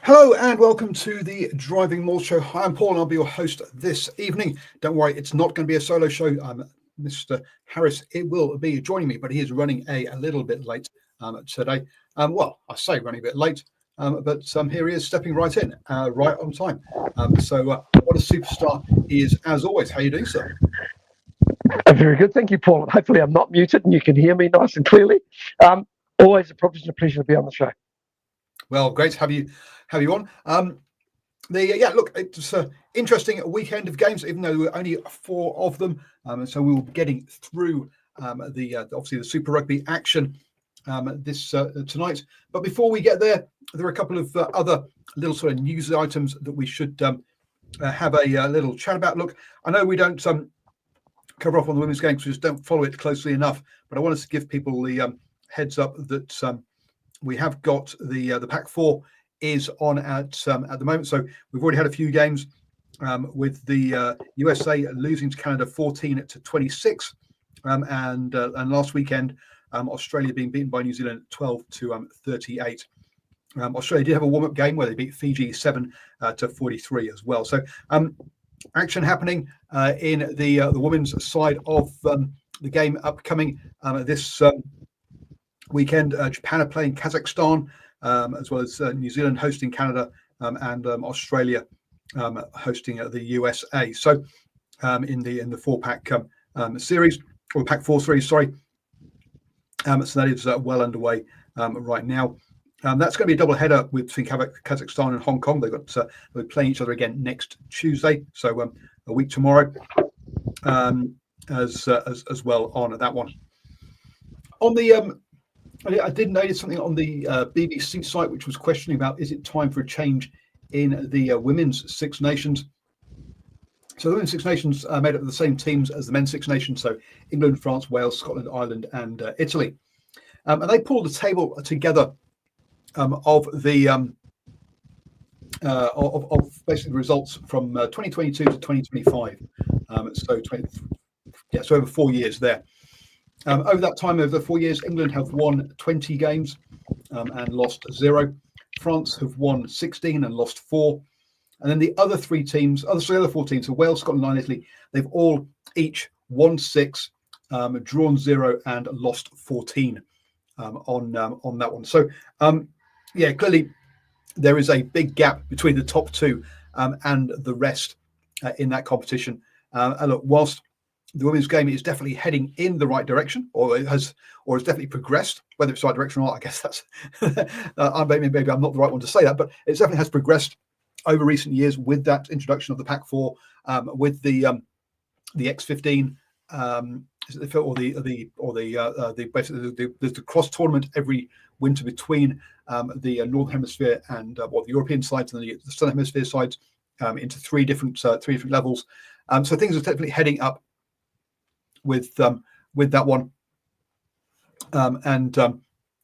Hello and welcome to the Driving Maul show. Hi, I'm Paul and I'll be your host this evening. Don't worry, it's not going to be a solo show. Mr. Harris, it will be joining me, but he is running a little bit late today. Well, I say running a bit late, but here he is stepping right in, right on time. What a superstar he is, as always. How are you doing, sir? Very good. Thank you, Paul. Hopefully I'm not muted and you can hear me nice and clearly. Always a privilege and a pleasure to be on the show. Well, great to have you on. Look, it's an interesting weekend of games, even though there were only 4 of them. So we will be getting through obviously the Super Rugby action this tonight. But before we get there are a couple of other little sort of news items that we should have a little chat about. Look, I know we don't cover off on the women's game because we just don't follow it closely enough. But I wanted to give people the heads up that we have got the Pac 4 is on at the moment. So we've already had a few games with the USA losing to Canada 14-26, and last weekend Australia being beaten by New Zealand 12-38. Australia did have a warm-up game where they beat Fiji 7-43 as well. So action happening in the women's side of the game upcoming this weekend. Japan are playing Kazakhstan, as well as New Zealand hosting Canada, and Australia hosting the USA. So in the 4-pack series, or Pac 4 series, sorry. So that is well underway right now. That's going to be a double header between Kazakhstan and Hong Kong. They're playing each other again next Tuesday, so a week tomorrow, as well on that one. On the I did notice something on the BBC site, which was questioning about, is it time for a change in the Women's Six Nations? So the Women's Six Nations are made up of the same teams as the Men's Six Nations, so England, France, Wales, Scotland, Ireland, and Italy. And they pulled a table together of the of basically the results from 2022 to 2025. So over 4 years there. Over that time, over the 4 years, England have won 20 games and lost 0. France have won 16 and lost 4. And then the other 4 teams, so Wales, Scotland, and Italy, they've all each won 6, drawn 0, and lost 14 on that one. So, clearly there is a big gap between the top 2 and the rest in that competition. And look, whilst the women's game is definitely heading in the right direction, or has definitely progressed. Whether it's the right direction or not, I guess that's maybe I'm not the right one to say that, but it definitely has progressed over recent years with that introduction of the Pac 4, with the X15, the cross tournament every winter between the Northern Hemisphere and the European sides and the Southern Hemisphere sides into 3 different levels. So things are definitely heading up with that one,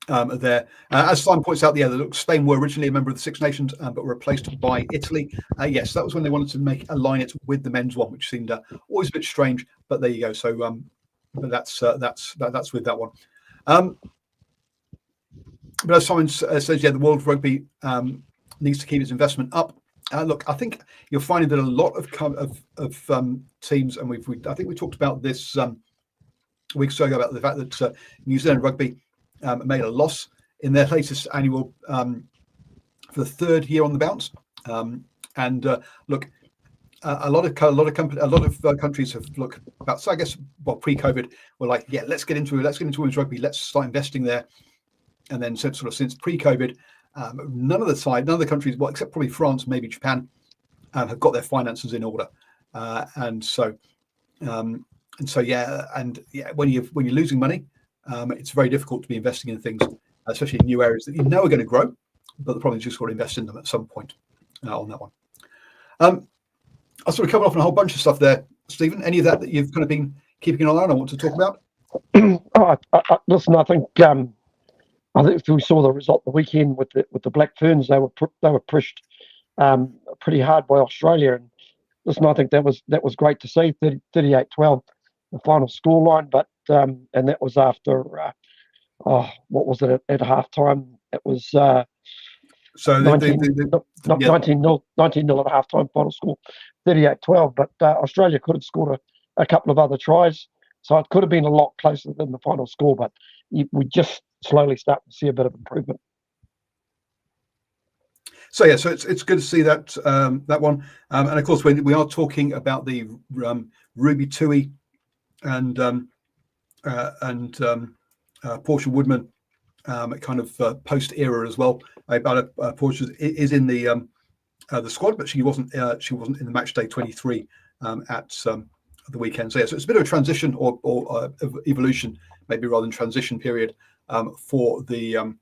there. As Simon points out, Spain were originally a member of the Six Nations, but were replaced by Italy. Yes, that was when they wanted to align it with the men's one, which seemed always a bit strange. But there you go. So, but that's with that one. But as Simon says, the World of Rugby needs to keep its investment up. Look, I think you're finding that a lot of teams, and I think we talked about this a week or so ago, about the fact that New Zealand Rugby made a loss in their latest annual for the 3rd year on the bounce. Look, a lot of countries have about, so I guess, pre-COVID were like, yeah, let's get into women's rugby, let's start investing there, and then since pre-COVID. None of the countries, well, except probably France, maybe Japan, have got their finances in order, when you're losing money, it's very difficult to be investing in things, especially in new areas that you know are going to grow, but the problem is you've got to invest in them at some point on that one. I sort of covered off on a whole bunch of stuff there, Stephen. Any of that you've kind of been keeping an eye on or want to talk about? Listen, I think if we saw the result the weekend with the Black Ferns, they were pushed pretty hard by Australia, and listen, I think that was great to see. 38-12, the final scoreline, but and that was after what was it at half time? It was So 19-0 at half-time, final score 38-12. But Australia could have scored a couple of other tries, so it could have been a lot closer than the final score. But we just slowly start to see a bit of improvement. So yeah, so it's good to see that that one, and of course when we are talking about the Ruby Tui and Portia Woodman kind of post era as well. Portia is in the squad, but she wasn't in the match day 23 at the weekend. So yeah, so it's a bit of a transition or evolution, maybe rather than transition period for the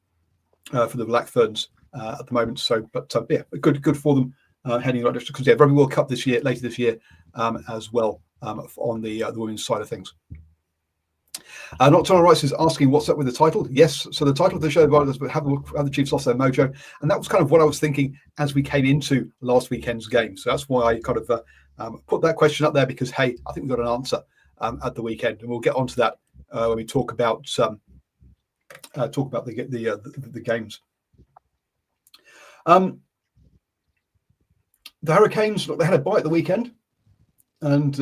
Black Ferns at the moment. So, but yeah, good for them heading in the right direction, because yeah, Rugby World Cup later this year as well on the women's side of things. Nocturnal Rice is asking what's up with the title. Yes, so the title of the show was have the Chiefs lost their mojo, and that was kind of what I was thinking as we came into last weekend's game. So that's why I kind of put that question up there, because hey, I think we got an answer at the weekend, and we'll get onto that when we talk about the games. The Hurricanes, look, they had a bye at the weekend, and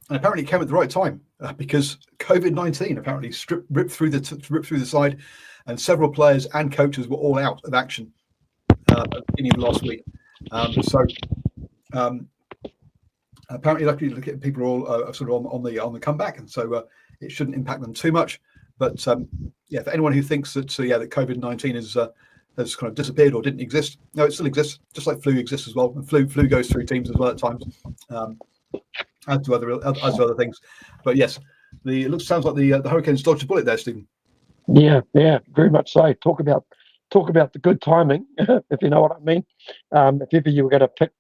apparently it came at the right time because COVID-19 apparently ripped through the side, and several players and coaches were all out of action at the beginning of last week. Apparently, luckily, people are all sort of on the comeback, and so it shouldn't impact them too much. But yeah, for anyone who thinks that that COVID-19 has kind of disappeared or didn't exist, no, it still exists, just like flu exists as well. And flu goes through teams as well at times, as to other things. But yes, sounds like the Hurricanes dodged a bullet there, Stephen. Yeah, very much so. Talk about the good timing, if you know what I mean. If ever you were going to pick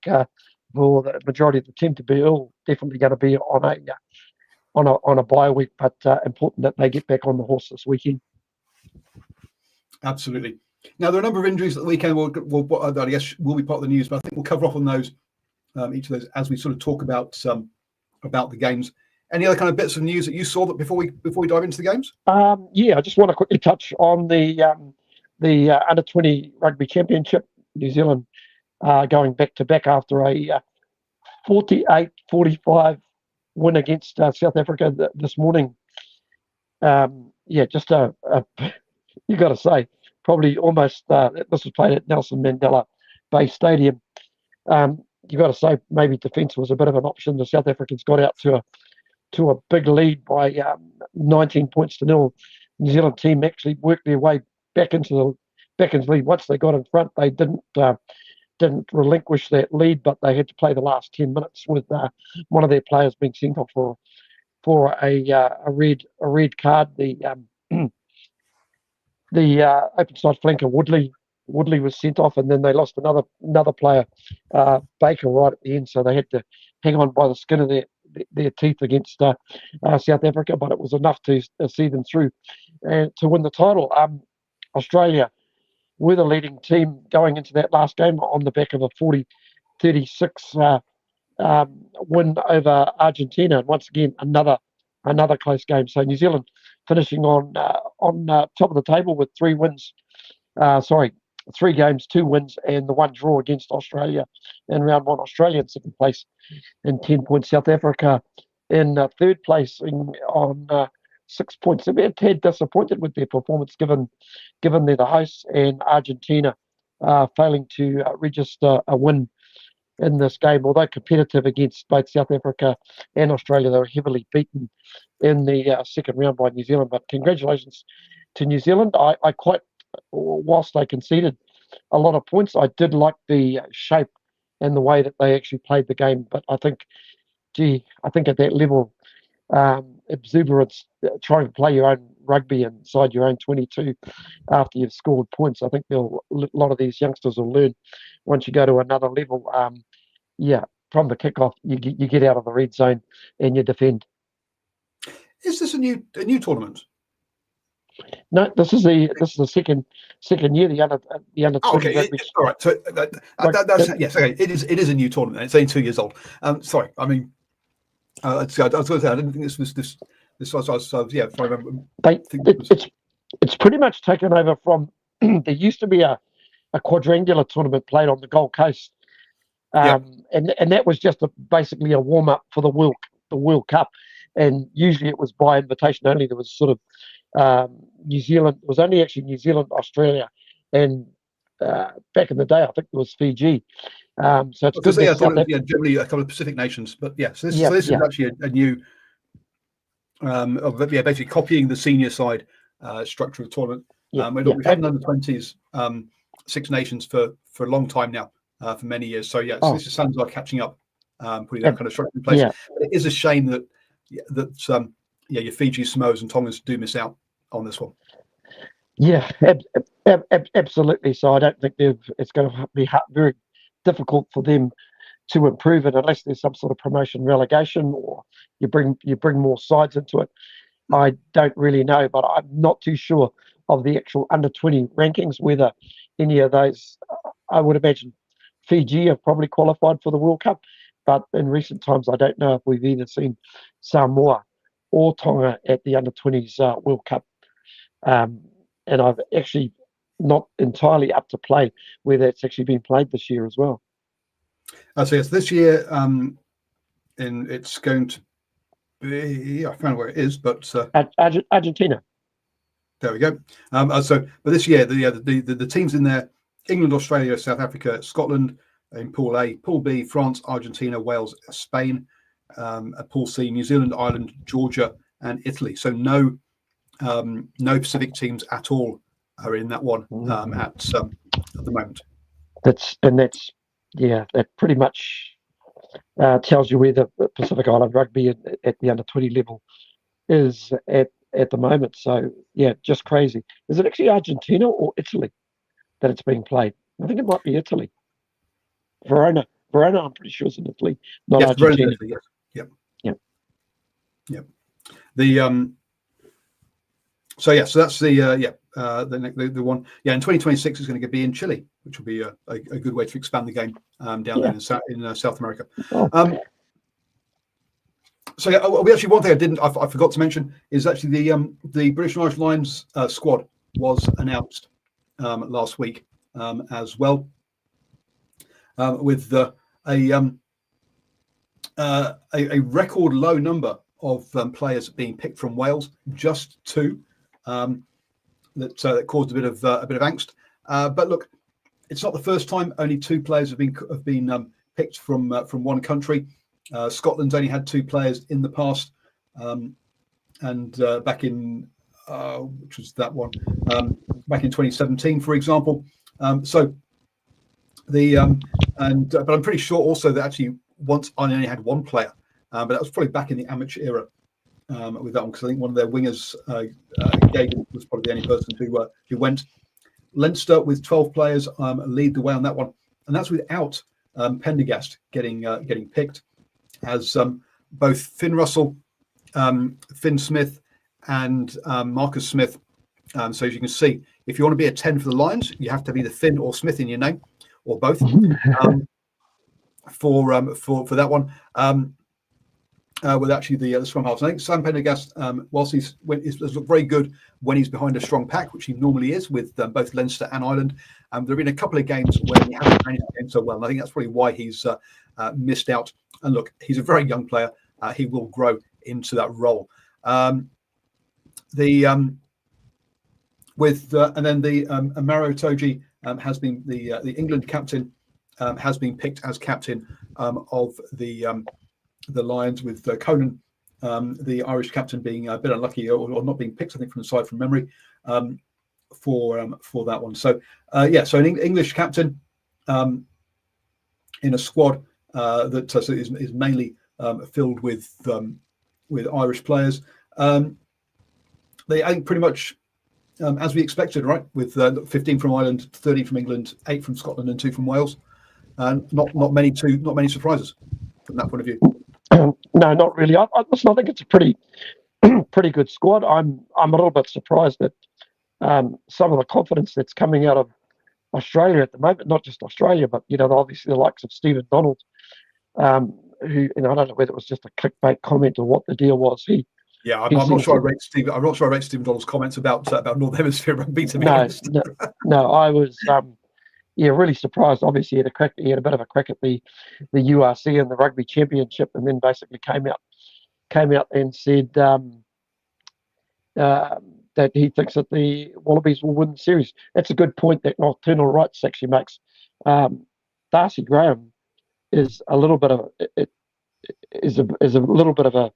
for the majority of the team to be ill, definitely going to be on a bye week, but important that they get back on the horse this weekend. Absolutely. Now, there are a number of injuries at the weekend. I guess will be part of the news, but I think we'll cover off on those, each of those, as we sort of talk about the games. Any other kind of bits of news that you saw that before we dive into the games? Yeah, I just want to quickly touch on the Under-20 Rugby Championship. New Zealand going back to back after a 48-45 win against South Africa this morning. Just you got to say, probably almost this was played at Nelson Mandela Bay Stadium. You got to say maybe defence was a bit of an option. The South Africans got out to a big lead by 19 points to nil. New Zealand team actually worked their way back into the lead. Once they got in front, they didn't relinquish that lead, but they had to play the last 10 minutes with one of their players being sent off for a red card. The open side flanker Woodley was sent off, and then they lost another player, Baker, right at the end. So they had to hang on by the skin of their teeth against South Africa, but it was enough to see them through and to win the title. Australia were the leading team going into that last game on the back of a 40-36 win over Argentina, and once again another close game. So New Zealand finishing on top of the table with 3 games, 2 wins, and the 1 draw against Australia in round 1. Australia in second place in 10 points. South Africa in third place on 6 points. They're a tad disappointed with their performance given they're the hosts, and Argentina failing to register a win in this game. Although competitive against both South Africa and Australia, they were heavily beaten in the second round by New Zealand. But congratulations to New Zealand. I quite, whilst they conceded a lot of points, I did like the shape and the way that they actually played the game. But I think at that level, exuberance, trying to play your own rugby inside your own 22 after you've scored points, I think a lot of these youngsters will learn once you go to another level. From the kickoff, you get out of the red zone and you defend. Is this a new tournament? No, this is the second year. The under 20. Okay, all right. So that's yes. Okay, it is a new tournament. It's only 2 years old. Sorry, I mean, I was going to say I didn't think this was. If I remember, it's pretty much taken over from. There used to be a a quadrangular tournament played on the Gold Coast, and that was just basically a warm up for the World Cup, and usually it was by invitation only. There was sort of New Zealand. It was only actually New Zealand, Australia, and back in the day I think it was Fiji. So it's good. Generally a couple of Pacific nations, but so this is actually a new, basically copying the senior side structure of the tournament. We've had under 20s, 6 nations for a long time now, for many years. So so this sounds like catching up, putting that kind of structure in place. But it is a shame that your Fiji, Samoas, and Tongas do miss out on this one. Yeah, absolutely. So I don't think it's going to be very difficult for them to improve it unless there's some sort of promotion relegation or you bring more sides into it. I don't really know, but I'm not too sure of the actual under 20 rankings, whether any of those. I would imagine Fiji have probably qualified for the World Cup, but in recent times I don't know if we've either seen Samoa or Tonga at the under 20s World Cup, and I've actually not entirely up to play where that's actually been played this year as well. So yes, this year, and it's going to be, I found where it is, but Argentina. There we go. But this year, the teams in there: England, Australia, South Africa, Scotland in Pool A, Pool B, France, Argentina, Wales, Spain. Pool C, New Zealand, Ireland, Georgia, and Italy. So no Pacific teams at all are in that one at the moment. That pretty much tells you where the Pacific Island rugby at the under 20 level is at the moment. So just crazy. Is it actually Argentina or Italy that it's being played? I think it might be Italy. Verona, I'm pretty sure is in Italy, not Argentina. Italy, yes. Yep. So that's the one. In 2026 is going to be in Chile, which will be a good way to expand the game down there in South America. We actually, one thing I forgot to mention is actually the British and Irish Lions squad was announced last week as well, with a record low number of players being picked from Wales, just 2. That caused a bit of angst. But look, it's not the first time. Only 2 players have been picked from one country. Scotland's only had 2 players in the past, and back in which was that one, back in 2017, for example. But I'm pretty sure also that actually once I only had 1 player, but that was probably back in the amateur era. With that one, because I think one of their wingers, Gagan, was probably the only person who went. Leinster with 12 players lead the way on that one, and that's without Pendergast getting picked, as both Finn Russell, Finn Smith, and Marcus Smith. So as you can see, if you want to be a 10 for the Lions, you have to be the Finn or Smith in your name, or both. For that one. With actually the scrum halves. I think Sam Pendergast, whilst he's looked very good when he's behind a strong pack, which he normally is with both Leinster and Ireland. There have been a couple of games where he hasn't managed the game so well, and I think that's probably why he's missed out. And look, he's a very young player. He will grow into that role. And then Amaro Toji has been the England captain, has been picked as captain of the Lions, with Conan, the Irish captain, being a bit unlucky or not being picked, I think, from the side from memory, for that one. So so an English captain in a squad that is mainly filled with Irish players. I think pretty much as we expected, right? With 15 from Ireland, 13 from England, 8 from Scotland, and 2 from Wales. Not many surprises from that point of view. No, not really. I think it's a pretty good squad. I'm a little bit surprised at some of the confidence that's coming out of Australia at the moment. Not just Australia, but obviously the likes of Stephen Donald, who I don't know whether it was just a clickbait comment or what the deal was. I'm not sure I rate Stephen. I'm not sure I rate Stephen Donald's comments about Northern Hemisphere rugby, to be honest. No, I was. yeah, really surprised. Obviously, he had a bit of a crack at the URC and the Rugby Championship, and then basically came out and said uh, that he thinks that the Wallabies will win the series. That's a good point that Nocturnal Rights actually makes. Darcy Graham is a little bit of it is a little bit of a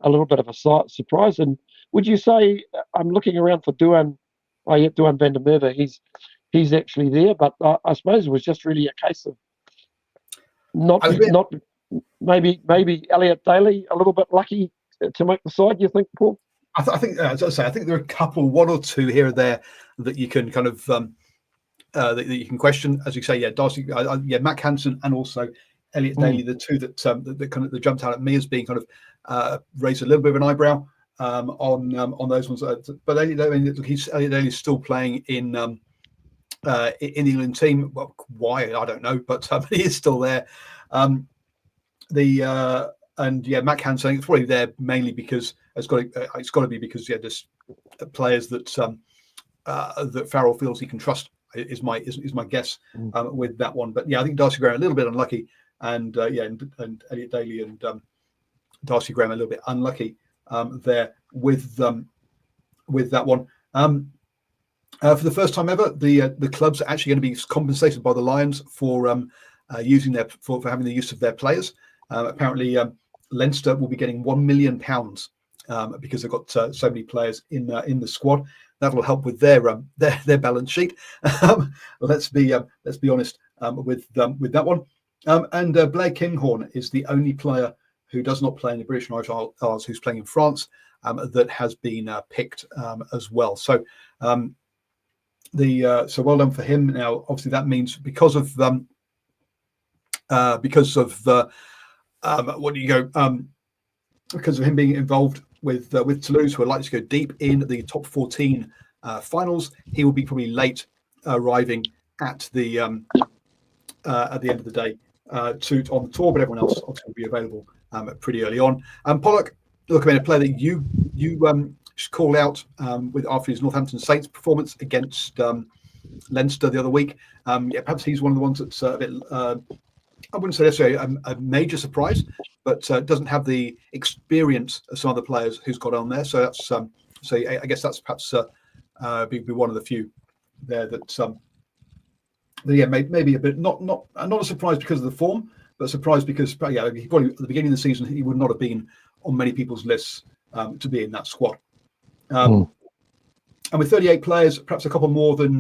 little bit of a surprise. And would you say I'm looking around for Duan? Oh, yeah, Duan van der Merwe. He's actually there, but I suppose it was just really a case of not maybe Elliot Daly a little bit lucky to make the side. You think, Paul? I think, as I say, I think there are a couple, one or two here or there that you can kind of that you can question, as you say. Yeah, Darcy, Matt Hansen, and also Elliot Daly, the two that kind of jumped out at me as being kind of raised a little bit of an eyebrow on those ones. But Elliot Daly's still playing in the England team. Well, why I don't know, but he is still there. Matt Hansen, it's probably there mainly because it's got to be because there's players that that Farrell feels he can trust is my guess with that one. But yeah, I think Darcy Graham a little bit unlucky, and Elliot Daly and Darcy Graham a little bit unlucky there with that one. For the first time ever, the clubs are actually going to be compensated by the Lions for using for having the use of their players. Apparently, Leinster will be getting £1 million because they've got so many players in the squad. That will help with their balance sheet. Let's be honest with that one. And Blair Kinghorn is the only player who does not play in the British and Irish Isles who's playing in France that has been picked as well. So so well done for him. Now, obviously, that means because of because of him being involved with Toulouse, who are likely to go deep in the top 14 finals, he will be probably late arriving at the end of the day on the tour, but everyone else obviously will be available pretty early on. Pollock, look, I mean, a player that you called out after his Northampton Saints performance against Leinster the other week. Perhaps he's one of the ones that's a bit. I wouldn't say necessarily a major surprise, but doesn't have the experience of some other players who's got on there. So that's I guess that's perhaps be one of the few there that maybe a bit not a surprise because of the form, but a surprise because he probably at the beginning of the season he would not have been on many people's lists to be in that squad. And with 38 players, perhaps a couple more than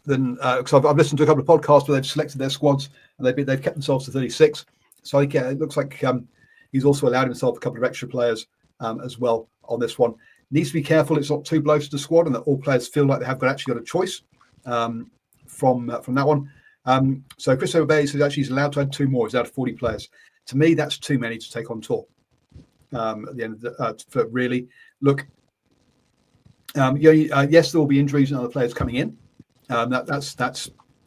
because I've listened to a couple of podcasts where they've selected their squads and they've kept themselves to 36. So I think it looks like he's also allowed himself a couple of extra players as well on this one. Needs to be careful it's not too close to the squad and that all players feel like they have actually got a choice from that one. So Chris O'Bey says actually he's allowed to add two more. He's out of 40 players. To me, that's too many to take on tour. At the end of for really look. Yes, there will be injuries and other players coming in. That's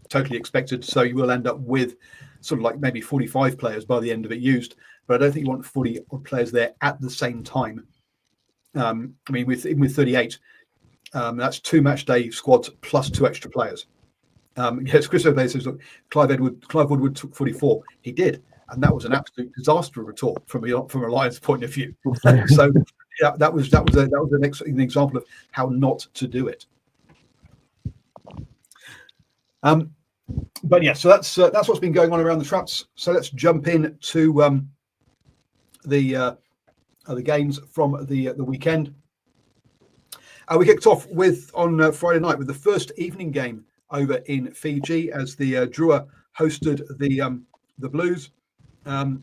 totally expected. So you will end up with sort of like maybe 45 players by the end of it used. But I don't think you want 40 players there at the same time. I mean, with 38, that's two match day squads plus two extra players. Yes, Chris O'Bey says, look, Clive Woodward took 44. He did, and that was an absolute disaster of a tour from a Lions point of view. So yeah, that was an example of how not to do it. But yeah, so that's what's been going on around the traps. So let's jump in to the games from the weekend. We kicked off on Friday night with the first evening game over in Fiji as the Drua hosted the Blues. And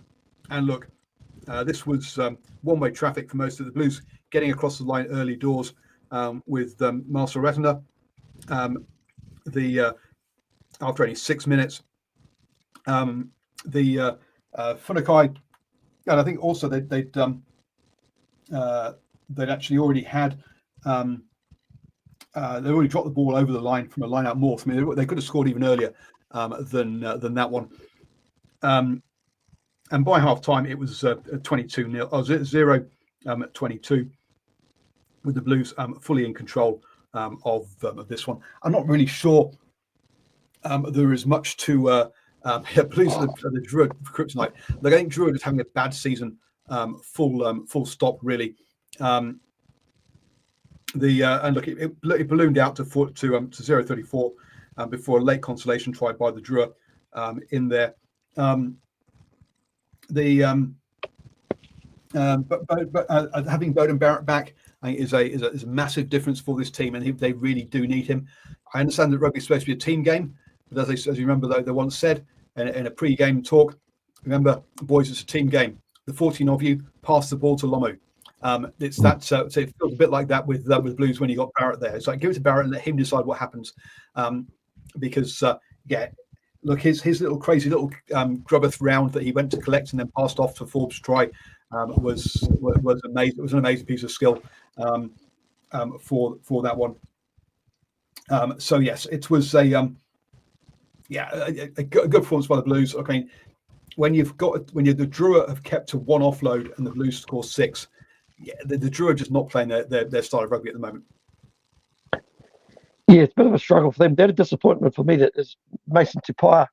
look, this was one-way traffic for most of the Blues getting across the line early doors with Marcel Retina. After only 6 minutes, the Funakai, and I think also they'd actually already had they already dropped the ball over the line from a line out north. I mean, they could have scored even earlier than that one. And by half time, it was 22-0, 0-22, with the Blues fully in control of this one. I'm not really sure there is much to Blues the Druid kryptonite. Look, I think Druid is having a bad season. Full stop, really. And look, it ballooned out to 0.34 before a late consolation try by the Druid in there. But having Bowden Barrett back, I think is a massive difference for this team, and they really do need him. I understand that rugby is supposed to be a team game, but as you remember, though, they once said in a pre-game talk, remember, boys, it's a team game. The 14 of you pass the ball to Lomo. It's that. So it feels a bit like that with Blues when you got Barrett there. It's like give it to Barrett and let him decide what happens, because look, his little crazy little Grubbuth round that he went to collect and then passed off to Forbes try was amazing. It was an amazing piece of skill for that one. So yes, it was a good performance by the Blues. Okay, when the Drua have kept to one offload and the Blues score 6, the Drua are just not playing their style of rugby at the moment. Yeah, it's a bit of a struggle for them. They're a disappointment for me that Mason Tupaia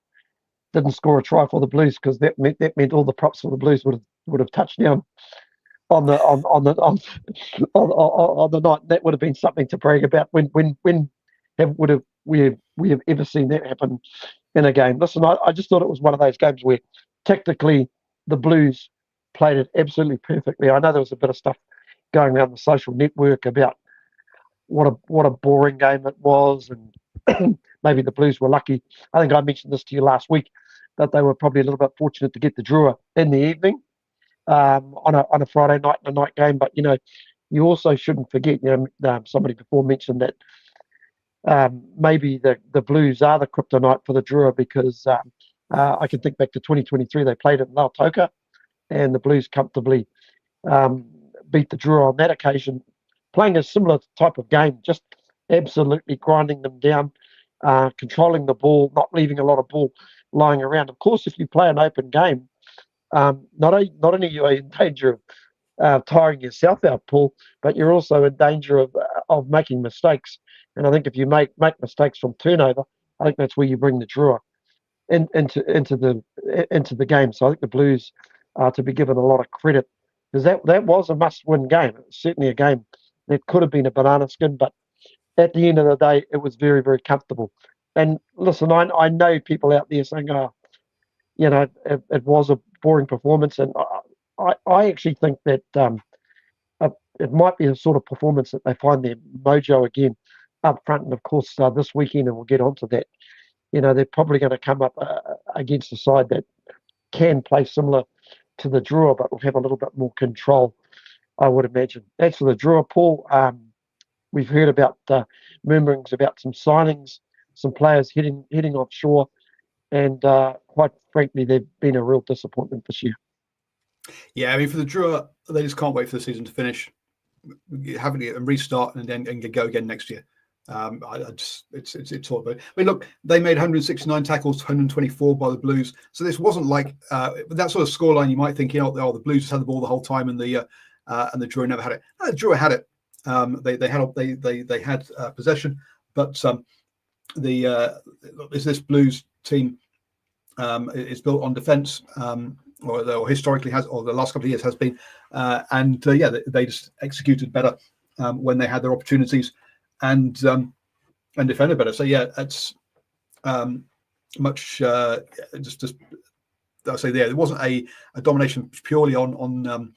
didn't score a try for the Blues, because that meant all the props for the Blues would have touched down on the night. That would have been something to brag about. When we have ever seen that happen in a game? Listen, I just thought it was one of those games where tactically the Blues played it absolutely perfectly. I know there was a bit of stuff going around the social network about what a boring game it was, and maybe the Blues were lucky. I think I mentioned this to you last week, that they were probably a little bit fortunate to get the Drua in the evening on a Friday night and a night game. But you also shouldn't forget. Somebody before mentioned that maybe the Blues are the kryptonite for the Drua, because I can think back to 2023. They played at Lautoka, and the Blues comfortably beat the Drua on that occasion, playing a similar type of game, just absolutely grinding them down, controlling the ball, not leaving a lot of ball lying around. Of course, if you play an open game, not only are you in danger of tiring yourself out, Paul, but you're also in danger of making mistakes. And I think if you make mistakes from turnover, I think that's where you bring the Drua into the game. So I think the Blues are to be given a lot of credit, because that was a must-win game. It was certainly a game that could have been a banana skin, but at the end of the day, it was very, very comfortable. And listen, I know people out there saying, it was a boring performance, and I actually think that it might be a sort of performance that they find their mojo again up front. And of course, this weekend, and we'll get onto that, they're probably going to come up against a side that can play similar to the Drua, but will have a little bit more control, I would imagine. As for the Drua, Paul, we've heard about murmurings about some signings, some players heading offshore, and quite frankly, they've been a real disappointment this year. Yeah, I mean, for the Drua, they just can't wait for the season to finish, having it and restart, and then go again next year. It's all about. I mean, look, they made 169 tackles, 124 by the Blues. So this wasn't like that sort of scoreline. You might think, the Blues just had the ball the whole time, and the Drua never had it. No, the Drua had it. They had possession, but this Blues team is built on defence, or historically has, or the last couple of years has been, and they just executed better when they had their opportunities, and defended better. So it's much just I'll say there wasn't a domination purely on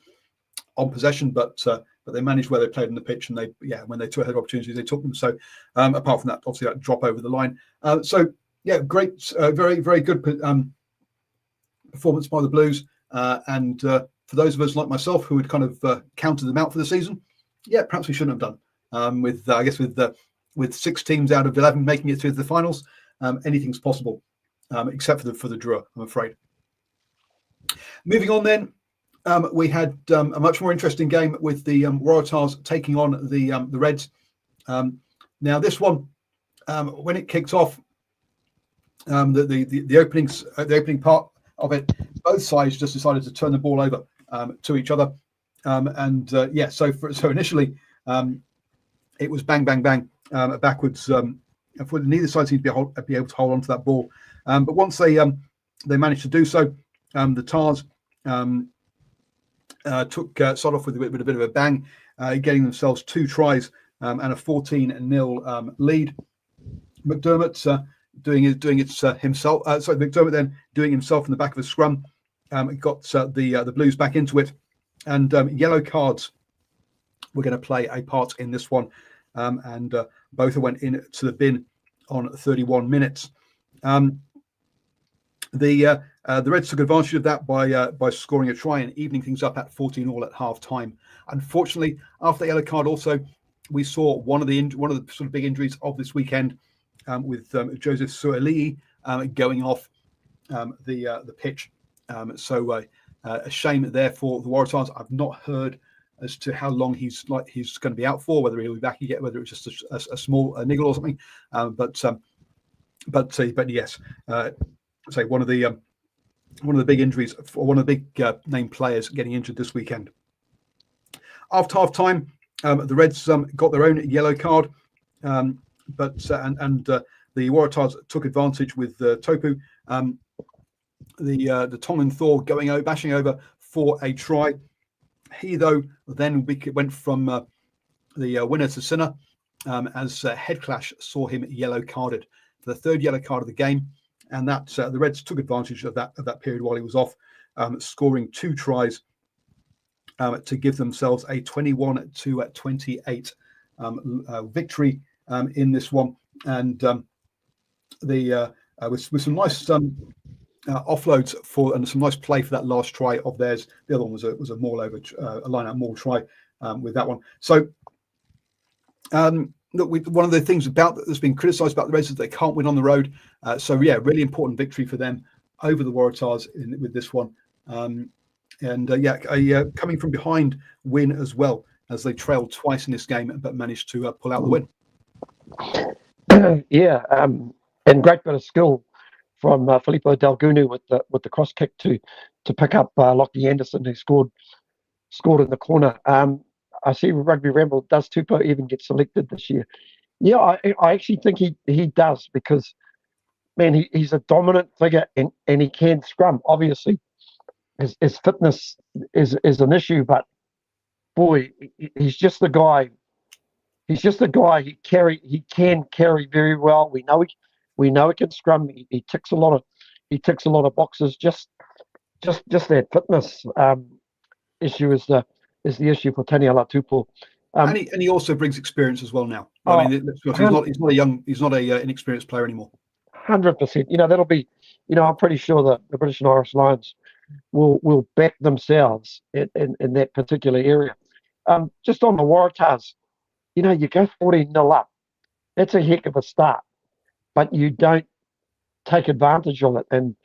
possession, but they managed where they played on the pitch, and when they had opportunities, they took them. So apart from that, obviously that drop over the line. Great, very, very good performance by the Blues. And for those of us like myself who had kind of counted them out for the season, perhaps we shouldn't have done. With 6 teams out of 11 making it through the finals, anything's possible, except for the Drua, I'm afraid. Moving on then. We had a much more interesting game with the Waratahs taking on the Reds. Now this one, when it kicked off, the opening part of it, both sides just decided to turn the ball over to each other, so initially it was bang bang bang backwards for neither side seemed to be able to hold on to that ball. But once they managed to do so, the Tars started off with a bit of a bang, getting themselves 2 tries and a 14-0 lead. McDermott doing it himself. McDermott then doing himself in the back of a scrum, got the Blues back into it, and yellow cards were going to play a part in this one, and both went into the bin on 31 minutes. The Reds took advantage of that by scoring a try and evening things up at 14-all at half time. Unfortunately, after the yellow card, also we saw one of the sort of big injuries of this weekend, with Joseph Suolii going off the pitch. So a shame there for the Waratahs. I've not heard as to how long he's going to be out for, whether he'll be back again, whether it's just a small niggle or something. But yes, say one of the big injuries for one of the big name players getting injured this weekend. After half time, the Reds got their own yellow card, but the Waratahs took advantage with Topu, the Tongan Thor bashing over for a try. He though then went from the winner to sinner, as Head Clash saw him yellow carded for the 3rd yellow card of the game, and that the Reds took advantage of that period while he was off, scoring 2 tries to give themselves a 21-28 victory in this one, and with some nice offloads and some nice play for that last try of theirs. The other one was a maul over a line-out maul try with that one. So look, one of the things that's been criticised about the Reds is they can't win on the road. So yeah, really important victory for them over the Waratahs with this one. A coming from behind win as well, as they trailed twice in this game but managed to pull out the win. Yeah, and great bit of skill from Filippo Delgunu with the cross kick to pick up Lockie Anderson, who scored in the corner. I see Rugby Ramble, does Tupou even get selected this year? Yeah, I actually think he does, because man, he's a dominant figure and he can scrum. Obviously, his fitness is an issue, but boy, he's just the guy. He's just the guy. He can carry very well. We know he can scrum. He ticks a lot of boxes. Just that fitness issue is the issue for Taniela Tupou. And he also brings experience as well now. I mean, he's not an inexperienced player anymore. 100%. That'll be. I'm pretty sure that the British and Irish Lions will back themselves in that particular area. Just on the Waratahs, you go 14-0 up. That's a heck of a start, but you don't take advantage of it. And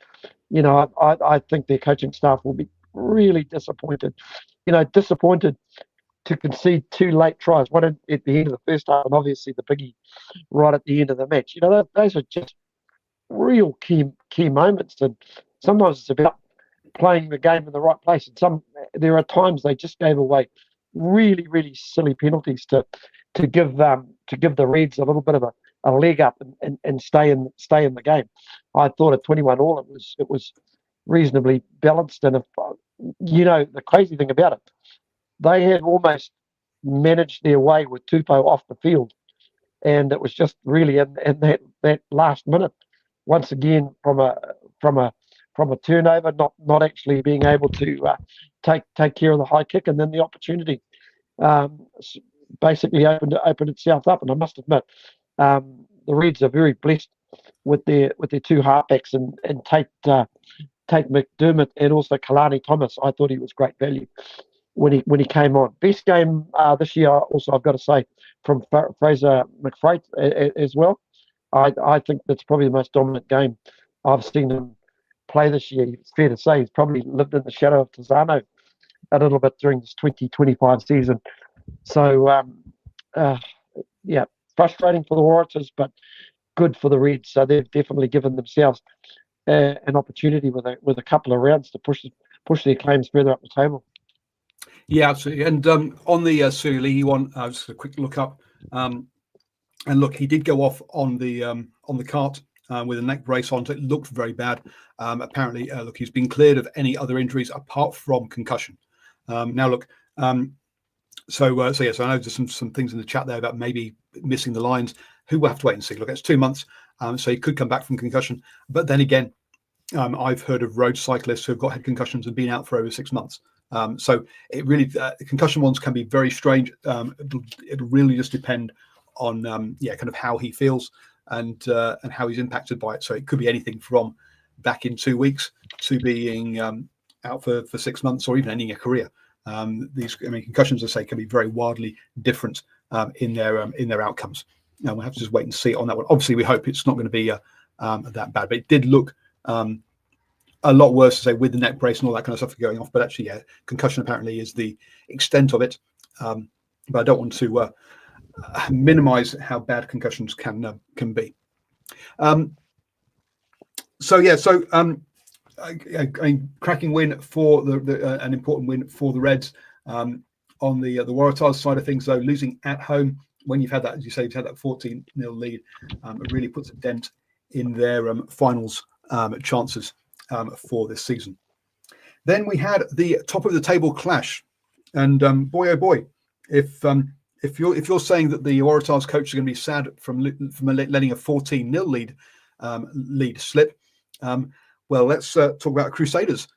I think their coaching staff will be really disappointed. Disappointed to concede 2 late tries, one at the end of the first half, and obviously the biggie right at the end of the match. Those are just real key moments, and sometimes it's about playing the game in the right place. And there are times they just gave away really, really silly penalties to give the Reds a little bit of a leg up and stay in the game. I thought at 21-all it was reasonably balanced, and if the crazy thing about it, they had almost managed their way with Tupou off the field, and it was just really in that last minute, once again from a turnover, not actually being able to take care of the high kick, and then the opportunity basically opened itself up. And I must admit, the Reds are very blessed with their 2 halfbacks, and Tate McDermott and also Kalani Thomas. I thought he was great value when he came on. Best game this year, also I've got to say, from Fraser McFreight as well. I think that's probably the most dominant game I've seen him play this year. It's fair to say he's probably lived in the shadow of Tizano a little bit during this 2025 season. So, frustrating for the Waratahs, but good for the Reds. So they've definitely given themselves an opportunity with a couple of rounds to push their claims further up the table. Yeah, absolutely. And on the Suolii one, just a quick look up. And look, he did go off on the cart with a neck brace on, so it looked very bad. Apparently, look, he's been cleared of any other injuries apart from concussion. Now, look, so yes, I know there's some things in the chat there about maybe missing the lines. Who will have to wait and see. Look, it's 2 months, so he could come back from concussion. But then again, I've heard of road cyclists who have got head concussions and been out for over 6 months. So it really, concussion ones can be very strange. It'll really just depend on kind of how he feels and how he's impacted by it. So it could be anything from back in 2 weeks to being out for 6 months, or even ending a career. Concussions, as I say, can be very wildly different in their outcomes. Now we'll have to just wait and see on that one. Obviously, we hope it's not going to be that bad, but it did look a lot worse, to say, with the neck brace and all that kind of stuff going off. But actually, yeah, concussion apparently is the extent of it. But I don't want to minimize how bad concussions can be. A cracking win for an important win for the Reds. On the Waratahs side of things, though, losing at home when you've had that, as you say, you've had that 14-0 lead, it really puts a dent in their finals chances for this season. Then we had the top of the table clash, and boy oh boy, if you're saying that the Waratahs coach are going to be sad from letting a 14-0 lead slip, well, let's talk about Crusaders.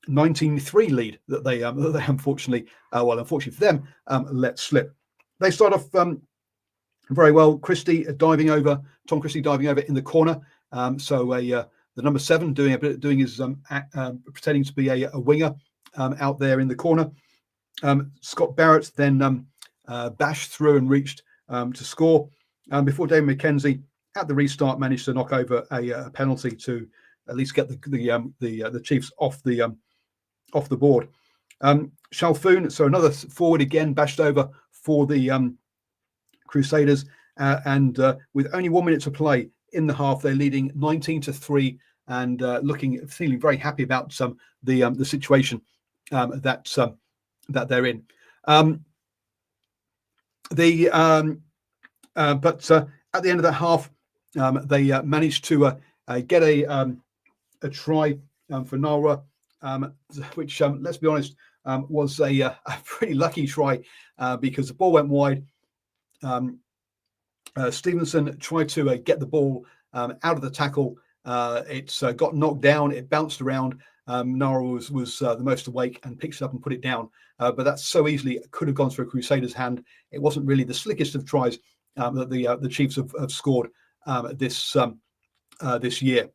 19-3 lead that they unfortunately, unfortunately for them, let slip. They start off very well. Tom Christie diving over in the corner. The number 7 doing his pretending to be a winger out there in the corner. Scott Barrett then bashed through and reached to score before David McKenzie at the restart managed to knock over a penalty to at least get the Chiefs off the board. Shalfoon, so another forward again, bashed over for the Crusaders, and with only 1 minute to play in the half, they're leading 19-3 and feeling very happy about the situation that they're in. But at the end of that half, they managed to get a try for Nara, which, let's be honest, was a pretty lucky try because the ball went wide. Stevenson tried to get the ball out of the tackle. It got knocked down. It bounced around. Nara was the most awake and picked it up and put it down. But that so easily could have gone through a Crusaders' hand. It wasn't really the slickest of tries that the Chiefs have scored this year.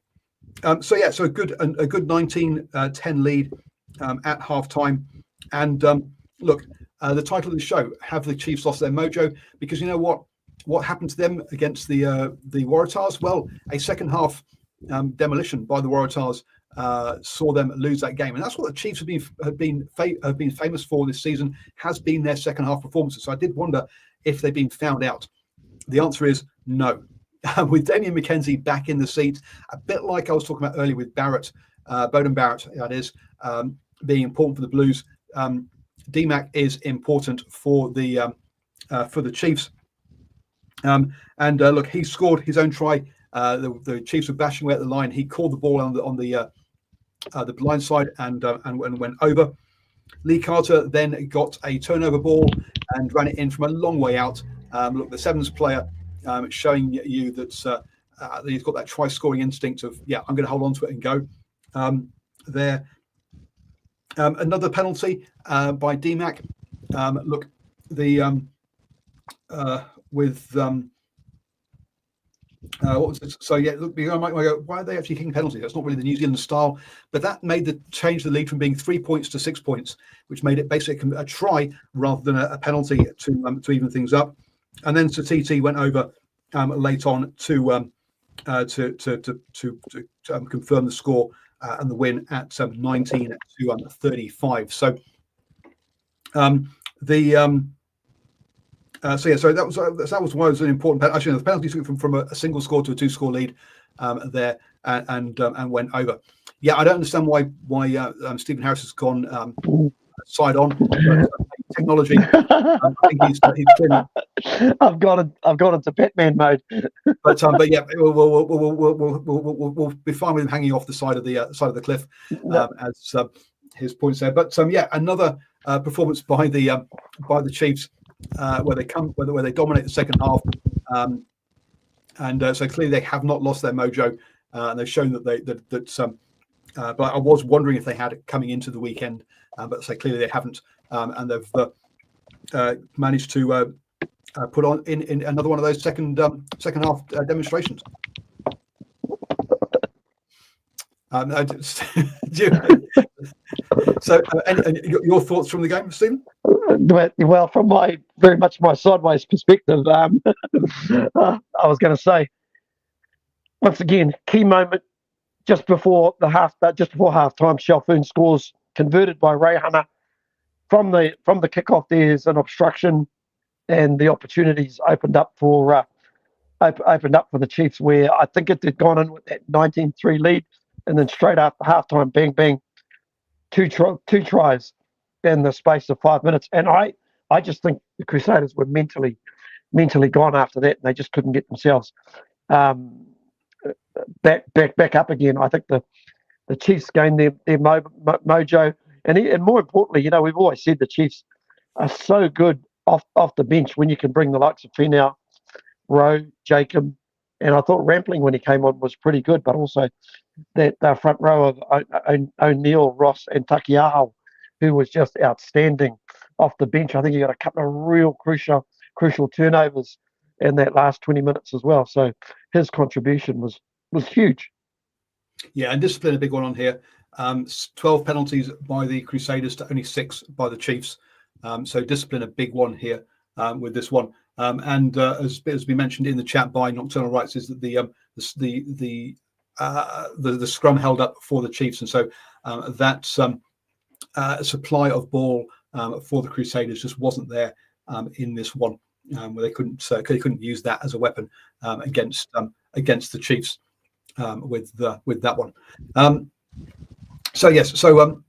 So a good 19-10 lead at half time. And look, the title of the show: have the Chiefs lost their mojo? Because you know what happened to them against the Waratahs? Well, a second half demolition by the Waratahs saw them lose that game, and that's what the Chiefs have been famous for this season. Has been their second half performances. So I did wonder if they've been found out. The answer is no. With Damien McKenzie back in the seat, a bit like I was talking about earlier with Barrett, Bowden Barrett, that is, being important for the Blues. DMAC is important for the Chiefs. Look, he scored his own try. The Chiefs were bashing away at the line. He called the ball on the blind side and went over. Lee Carter then got a turnover ball and ran it in from a long way out. Look, the Sevens player showing you that he's got that try-scoring instinct of, I'm going to hold on to it and go. There. Another penalty by DMAC. Look, the what was this? So look, you might go, why are they actually kicking penalties? That's not really the New Zealand style, but that made change the lead from being 3 points to 6 points, which made it basically a try rather than a penalty to even things up. And then Satiti went over late on to confirm the score and the win at 19-35. So so that was why it was an important penalty. Actually, the penalty took from a single score to a 2-score lead there and went over. I don't understand why Stephen Harris has gone side on. But technology. I think he's clearly. I've got into Batman mode. But yeah, we'll be fine with him hanging off the side of the cliff, as his points there. But yeah, another performance by the Chiefs, where they dominate the second half, and so clearly they have not lost their mojo, and they've shown that but I was wondering if they had it coming into the weekend, but so clearly they haven't, and they've managed to put on in another one of those second half demonstrations. So, and your thoughts from the game, Stephen? Well, from very much my sideways perspective, I was going to say, once again, key moment just before halftime. Shelfern scores, converted by Ray Hunter from the kickoff. There's an obstruction, and the opportunities opened up for the Chiefs, where I think it had gone in with that 19-3 lead, and then straight after halftime, bang bang, two tries in the space of 5 minutes. And I just think the Crusaders were mentally gone after that, and they just couldn't get themselves back up again. I think the Chiefs gained their mojo, and more importantly, we've always said the Chiefs are so good off the bench when you can bring the likes of Finau, Rowe, Jacob, and I thought Rampling when he came on was pretty good, but also that front row of O'Neill, Ross, and Takiaho, who was just outstanding off the bench. I think he got a couple of real crucial turnovers in that last 20 minutes as well. So his contribution was huge. Yeah, and discipline a big one on here. 12 penalties by the Crusaders to only 6 by the Chiefs. So discipline a big one here with this one. And as we mentioned in the chat by Nocturnal Rights, is that the scrum held up for the Chiefs, and so that supply of ball for the Crusaders just wasn't there in this one, where they couldn't use that as a weapon against the Chiefs with that one. So yes, so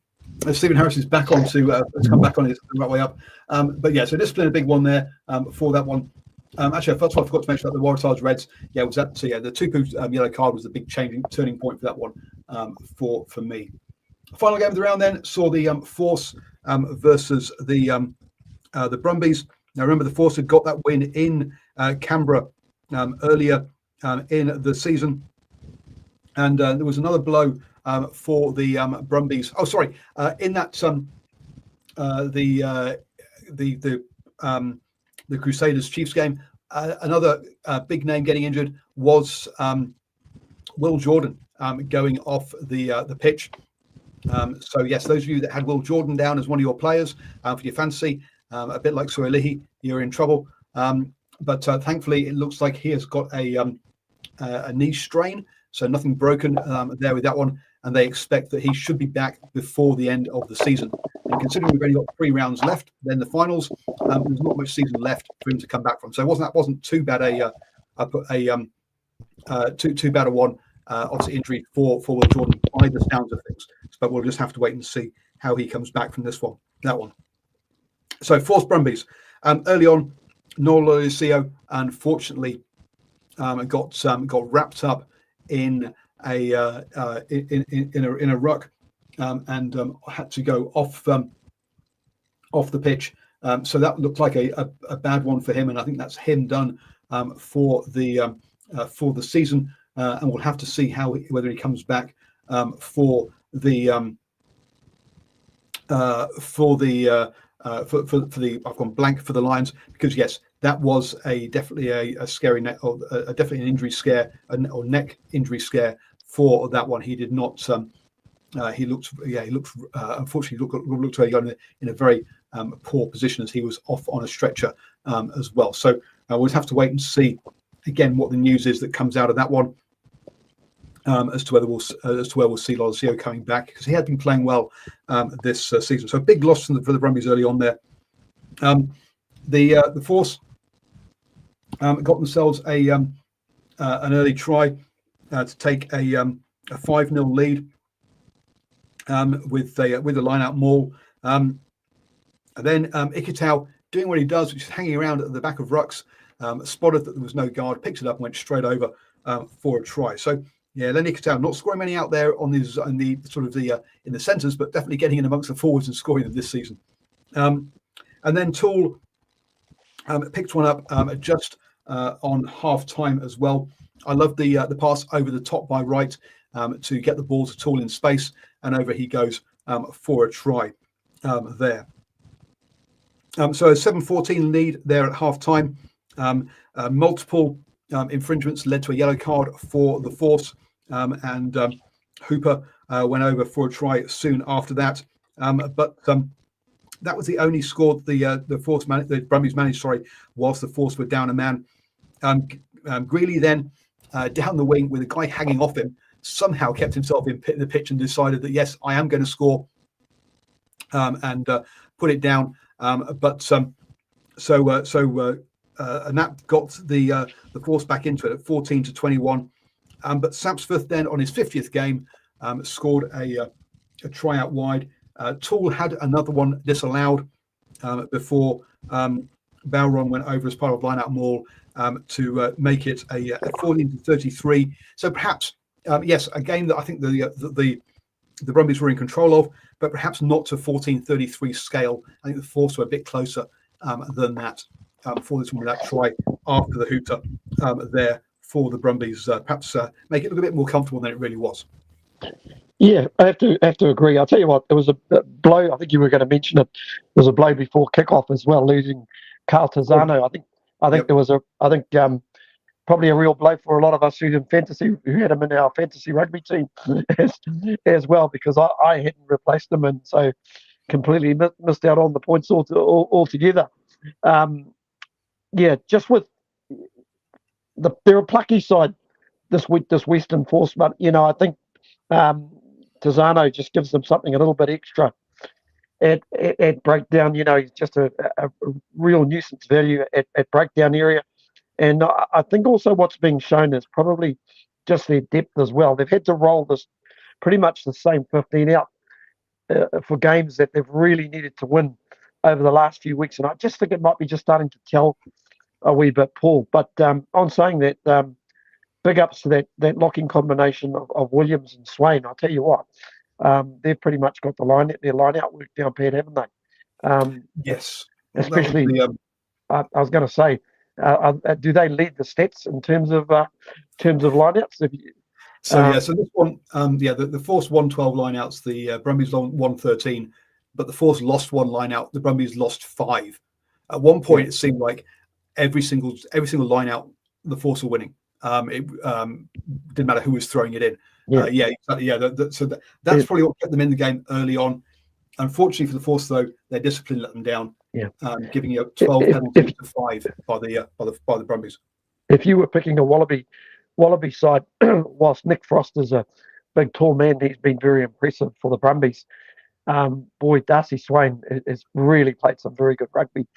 Stephen Harris is back on to come back on his right way up. But yeah, so discipline a big one there for that one. Actually, first of all, I forgot to mention that the Waratahs Reds. Yeah, was that? So yeah, the Tupu yellow card was the big turning point for that one for me. Final game of the round then saw the Force versus the Brumbies. Now remember, the Force had got that win in Canberra earlier in the season, and there was another blow for the Brumbies. Oh, sorry, in that the Crusaders Chiefs game, another big name getting injured was Will Jordan going off the pitch. So yes, those of you that had Will Jordan down as one of your players for your fantasy, a bit like Suolihi, you're in trouble. But thankfully, it looks like he has got a knee strain, so nothing broken there with that one. And they expect that he should be back before the end of the season. And considering we've only got 3 rounds left, then the finals, there's not much season left for him to come back from. So it wasn't too bad too bad a one. Obviously injury for Will Jordan by the sounds of things, but we'll just have to wait and see how he comes back from that one. So Force Brumbies, early on, Nola Lucio unfortunately got wrapped up in a ruck and had to go off the pitch. So that looked like a bad one for him, and I think that's him done for the season. And we'll have to see whether he comes back for the I've gone blank for the Lions, because yes, that was definitely a scary neck, or definitely an injury scare, or neck injury scare for that one. He did not. He looked unfortunately looked in a very poor position, as he was off on a stretcher as well. So we'll have to wait and see again what the news is that comes out of that one. As to where we'll see Lolosio coming back, because he had been playing well this season. So a big loss for the Brumbies early on there. The Force got themselves an early try to take a 5-0 lead with a line-out maul. And then Ikitau doing what he does, which is hanging around at the back of rucks, spotted that there was no guard, picked it up and went straight over for a try. So yeah, Len Ikitau not scoring many out there on his in the sort of the in the centres, but definitely getting in amongst the forwards and scoring them this season. And then Toole picked one up just on half time as well. I love the pass over the top by Wright to get the ball to Toole in space, and over he goes for a try there. So a 7-14 lead there at half time. Multiple infringements led to a yellow card for the Force, and Hooper went over for a try soon after that. But that was the only score the Force the Brumbies managed. Sorry, whilst the Force were down a man. Greeley then down the wing with a guy hanging off him somehow kept himself in the pitch and decided that yes, I am going to score, and put it down. And that got the Force back into it at 14-21. But Sapsford then on his 50th game scored a try out wide. Toole had another one disallowed before Bowron went over as part of line-out maul to make it a 14-33. So perhaps, yes, a game that I think the Brumbies were in control of, but perhaps not to 14-33 scale. I think the Force were a bit closer than that for this one with that try after the hooter there for the Brumbies. Perhaps make it a little bit more comfortable than it really was. Yeah, I have to agree. I'll tell you what, it was a blow. I think you were going to mention it. There was a blow before kickoff as well, losing Carl Tazzano. I think there was probably a real blow for a lot of us who in fantasy, who had him in our fantasy rugby team as well, because I hadn't replaced him, and so completely missed out on the points altogether. Yeah, just with they're a plucky side this Western Force, but I think Tazzano just gives them something a little bit extra at breakdown. He's just a real nuisance value at breakdown area. And I think also what's being shown is probably just their depth as well. They've had to roll this pretty much the same 15 out for games that they've really needed to win over the last few weeks. And I just think it might be just starting to tell a wee bit, Paul. But on saying that, big ups to that locking combination of Williams and Swain. I'll tell you what, they've pretty much got their line out work down pat, haven't they? Yes. Especially, I was going to say, do they lead the stats in terms of lineouts? So this one, the Force won 12 lineouts, the Brumbies won 13, but the Force lost one lineout. The Brumbies lost 5. At one point, it seemed like every single lineout the Force were winning. It didn't matter who was throwing it in. So that's probably what kept them in the game early on. Unfortunately for the Force, though, their discipline let them down. Giving you 12 penalties to 5 by the Brumbies. If you were picking a Wallaby side, whilst Nick Frost is a big tall man, he's been very impressive for the Brumbies. Darcy Swain has really played some very good rugby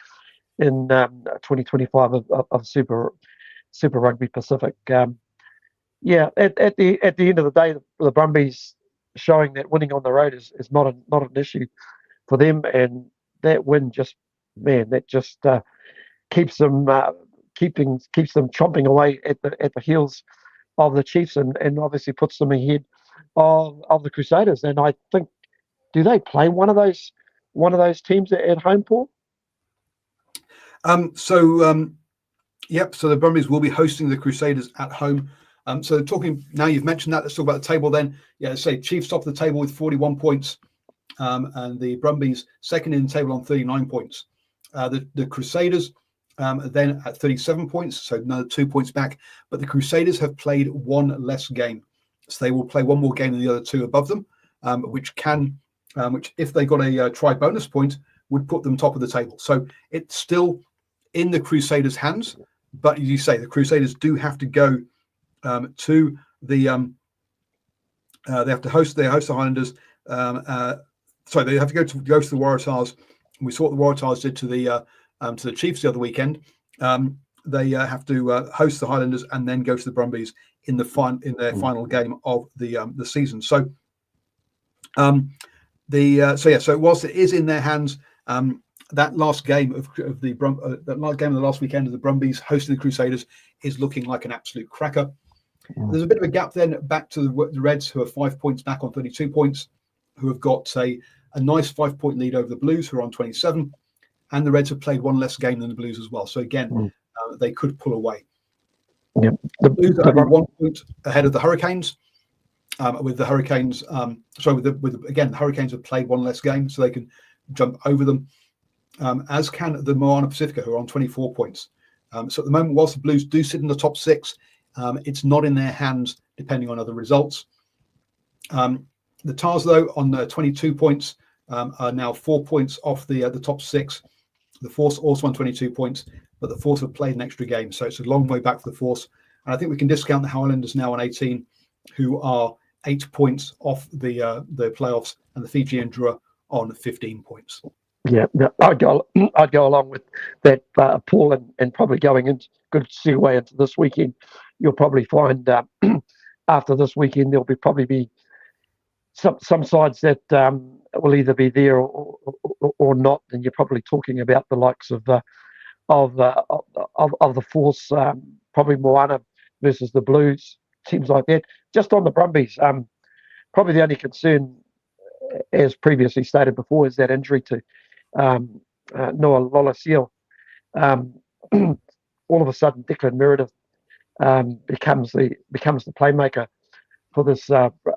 in 2025 of Super Rugby Pacific. At the end of the day, the Brumbies showing that winning on the road is not an issue for them, and that win just keeps them chomping away at the heels of the Chiefs, and obviously puts them ahead of the Crusaders. And I think, do they play one of those teams at home, Paul? So the Brumbies will be hosting the Crusaders at home. So talking now, you've mentioned that. Let's talk about the table then. Chiefs top of the table with 41 points, and the Brumbies second in the table on 39 points. The Crusaders then at 37 points, so another 2 points back. But the Crusaders have played one less game, so they will play one more game than the other two above them, which if they got a try bonus point, would put them top of the table. So it's still in the Crusaders' hands. But as you say, the Crusaders do have to go to the. They have to host the Highlanders. They have to go to the Waratahs. We saw what the Waratahs did to the Chiefs the other weekend. They have to host the Highlanders and then go to the Brumbies in their final game of the season. So, whilst it is in their hands, that last game of the that last game of the last weekend of the Brumbies hosting the Crusaders is looking like an absolute cracker. There's a bit of a gap then back to the Reds, who are 5 points back on 32 points, who have got a nice 5-point lead over the Blues, who are on 27, and the Reds have played one less game than the Blues as well. So again, they could pull away. Yep. The Blues are only 1 point ahead of the Hurricanes. With the Hurricanes, the Hurricanes have played one less game, so they can jump over them. As can the Moana Pacifica, who are on 24 points. So at the moment, whilst the Blues do sit in the top 6, it's not in their hands, depending on other results. The Tars, though, on 22 points, are now 4 points off the top 6. The Force also on 22 points, but the Force have played an extra game, so it's a long way back for the Force. And I think we can discount the Highlanders now on 18, who are 8 points off the playoffs, and the Fijian Drua on 15 points. Yeah, I'd go along with that, Paul, and probably going into good segue into this weekend. You'll probably find after this weekend there'll probably be some sides that will either be there or not, and you're probably talking about the likes of the Force, probably Moana versus the Blues, teams like that. Just on the Brumbies, probably the only concern, as previously stated before, is that injury to Noah Lolesio. All of a sudden, Declan Meredith becomes the playmaker for this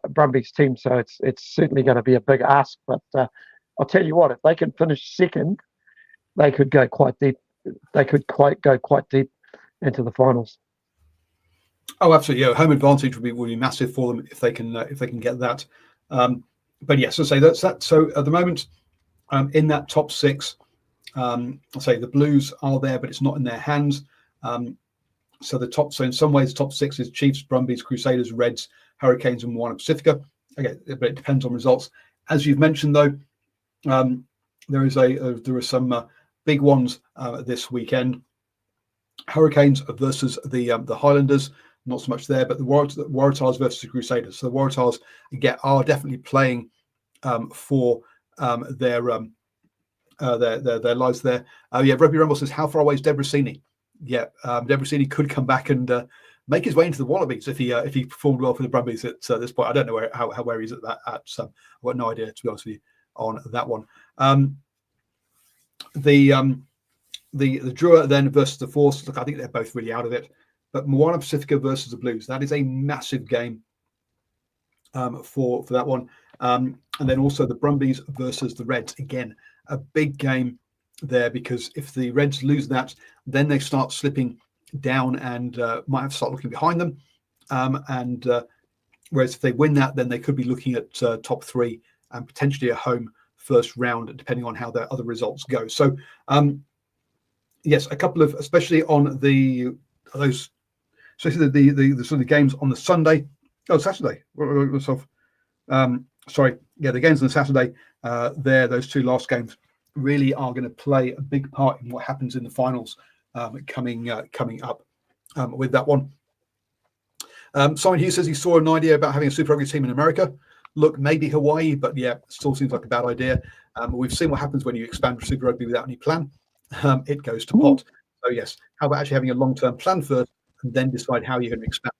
Brumbies team. So it's certainly going to be a big ask. But I'll tell you what, if they can finish second, they could go quite deep. They could go quite deep into the finals. Oh, absolutely! Yeah, home advantage would be massive for them if they can get that. But yes, I'll say that's that. So at the moment, in that top 6, I'll say the Blues are there, but it's not in their hands. So in some ways, the top 6 is Chiefs, Brumbies, Crusaders, Reds, Hurricanes, and Moana Pacifica. Okay, but it depends on results. As you've mentioned, though, there are some big ones this weekend. Hurricanes versus the Highlanders. Not so much there, but the Waratahs versus the Crusaders. So the Waratahs are definitely playing for their lives there. Rugby Rumble says, how far away is Debrasini? Yeah, Debrasini could come back and make his way into the Wallabies if he performed well for the Brumbies at this point. I don't know where he's at that. I've got no idea, to be honest with you, on that one. The Drua then versus the Force. Look, I think they're both really out of it. But Moana Pacifica versus the Blues, that is a massive game for that one. And then also the Brumbies versus the Reds. Again, a big game there, because if the Reds lose that, then they start slipping down and might have to start looking behind them. Whereas if they win that, then they could be looking at top 3 and potentially a home first round, depending on how their other results go. So, yes, a couple of, especially on the sort of games on the Saturday. The games on the Saturday. Those 2 last games really are going to play a big part in what happens in the finals coming up with that one. Simon Hughes says he saw an idea about having a Super Rugby team in America. Look, maybe Hawaii, but yeah, still seems like a bad idea. We've seen what happens when you expand Super Rugby without any plan. It goes to pot. So yes, how about actually having a long-term plan first and then decide how you're going to expand?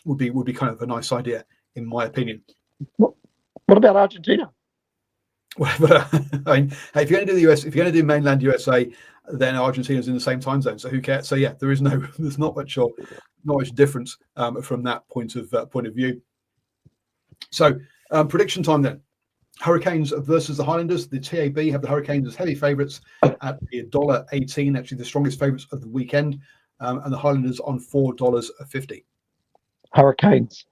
Would be kind of a nice idea, in my opinion. What about Argentina? Well, I mean, hey, if you're going to do the US, if you're going to do mainland USA, then Argentina's in the same time zone. So who cares? So yeah, there's not much difference from that point of view. So prediction time then. Hurricanes versus the Highlanders. The TAB have the Hurricanes as heavy favourites at $1.18, actually the strongest favourites of the weekend, and the Highlanders on $4.50. Hurricanes.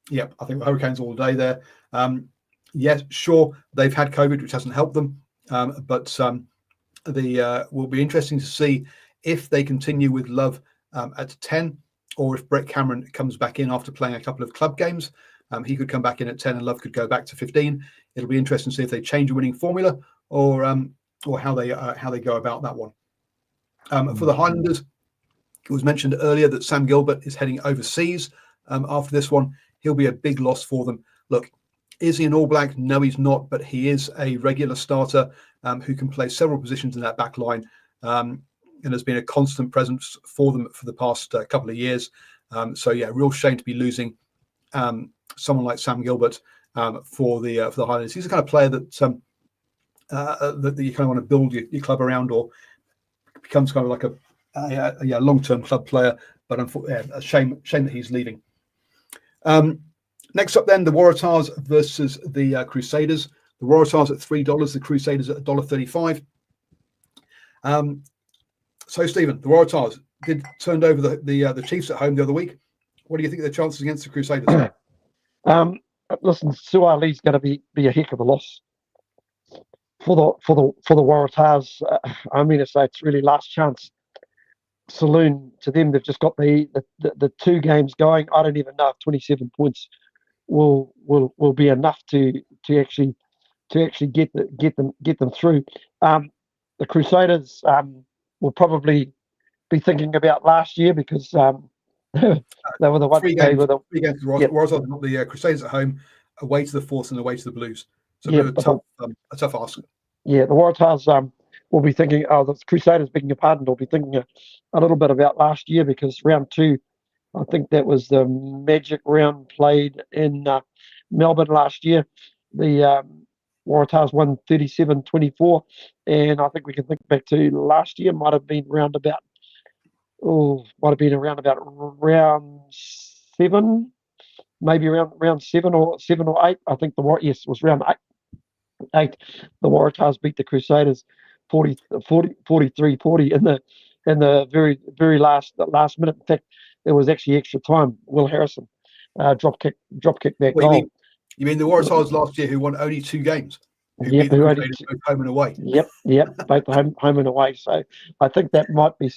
Yep, I think the Hurricanes all day there. Yes, sure, they've had COVID, which hasn't helped them, but will be interesting to see if they continue with Love at 10, or if Brett Cameron comes back in after playing a couple of club games. He could come back in at 10 and Love could go back to 15. It'll be interesting to see if they change a winning formula or how they go about that one. For the Highlanders, it was mentioned earlier that Sam Gilbert is heading overseas after this one. He'll be a big loss for them. Look, is he an All Black? No, he's not, but he is a regular starter who can play several positions in that back line, and has been a constant presence for them for the past couple of years. So yeah, real shame to be losing someone like Sam Gilbert for the Highlanders. He's the kind of player that that you kind of want to build your club around, or becomes kind of like a long-term club player. But a shame that he's leaving. Next up, then, the Waratahs versus the Crusaders. The Waratahs at $3, the Crusaders at $1.35. So, Stephen, the Waratahs turned over the Chiefs at home the other week. What do you think of the chances against the Crusaders? Listen, Suali's going to be a heck of a loss for the Waratahs. I mean, it's really last chance saloon to them. They've just got the 2 games going. I don't even know if 27 points will be enough to actually get them through. The Crusaders will probably be thinking about last year, because they were the ones. 3 games. 3 games. Waratahs got the Crusaders at home, away to the Force, and away to the Blues. So a tough ask. Yeah, the Waratahs will be thinking. Oh, the Crusaders, begging your pardon, will be thinking a little bit about last year, because round 2, I think that was the magic round played in Melbourne last year. The Waratahs won 37-24, and I think we can think back to last year. Might have been around about round 7, maybe around 7 or 8. I think it was round 8. The Waratahs beat the Crusaders 43-40 in the very last minute. In fact, there was actually extra time. Will Harrison drop kick that goal. You mean the Waratahs last year, who won only 2 games? Who beat the Crusaders both home and away? Yep, both home and away. So I think that might be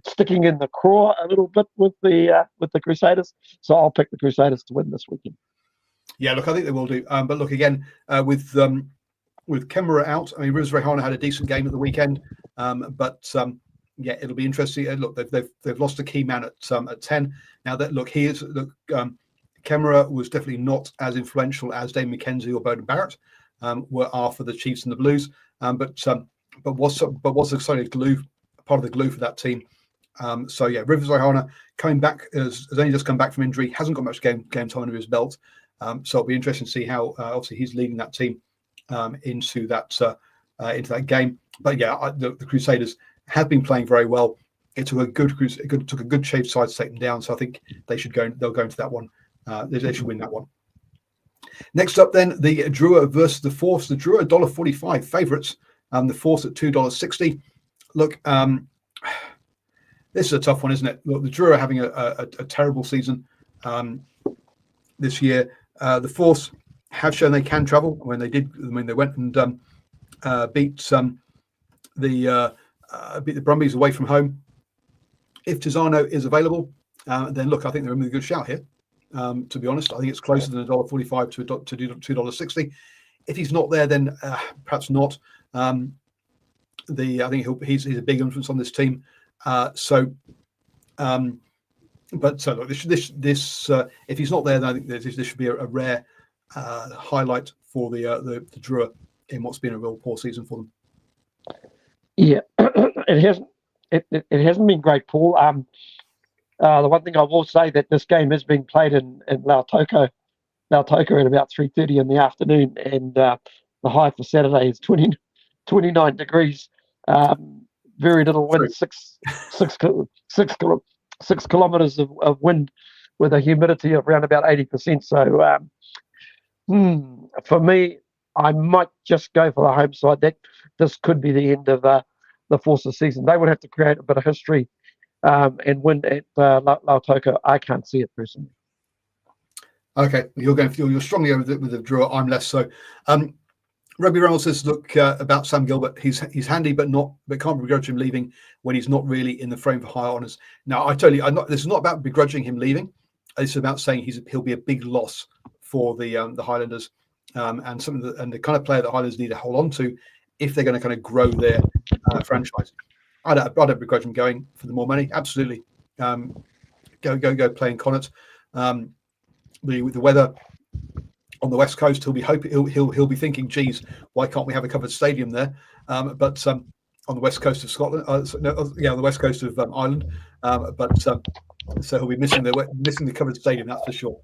sticking in the craw a little bit with the Crusaders. So I'll pick the Crusaders to win this weekend. Yeah, look, I think they will do. But look, again, with Kemmerer out, I mean, Rivers Reihana had a decent game at the weekend, but yeah, it'll be interesting. Look, they've lost a key man at 10. Now that Kemmerer was definitely not as influential as Dave McKenzie or Bowden Barrett are for the Chiefs and the Blues, but was a glue, part of the glue for that team. So yeah, Rivers Reihana coming back has only just come back from injury, hasn't got much game time under his belt. So it'll be interesting to see how obviously he's leading that team into that game. But yeah, the Crusaders have been playing very well. It took a good Chiefs side to take them down. So I think they'll go into that one. They should win that one. Next up, then, the Drua versus the Force. The Drua $1.45 favourites. The Force at $2.60. Look, this is a tough one, isn't it? Look, the Drua are having a terrible season this year. The Force have shown they can travel. When they went and beat the Brumbies away from home. If Tizano is available, then look, I think they're a really good shout here. To be honest, I think it's closer than $1.45 to $2.60. If he's not there, then perhaps not. I think he's a big influence on this team. Look, this if he's not there, then I think this should be a rare highlight for the Drua in what's been a real poor season for them. Yeah, it hasn't been great, Paul. The one thing I will say, that this game is being played in Lautoko at about 3:30 in the afternoon, and the high for Saturday is 29 degrees. Very little wind, 6 kilometers of wind, with a humidity of around about 80%. So for me, I might just go for the home side. That this could be the end of the Forces season. They would have to create a bit of history and win at Lautoko. I can't see it personally. Okay, you're strongly over with the draw. I'm less so. Rugby Reynolds says, look, about Sam Gilbert, he's handy, but can't begrudge him leaving when he's not really in the frame for high honours. Now, this is not about begrudging him leaving. It's about saying he'll be a big loss for the Highlanders, and the kind of player that Highlanders need to hold on to if they're going to kind of grow their franchise. I don't begrudge him going for the more money. Absolutely, go play in Connacht. The weather on the West Coast, he'll be thinking, geez, why can't we have a covered stadium there? But on the West Coast of Scotland, on the West Coast of Ireland, so he'll be missing the covered stadium, that's for sure.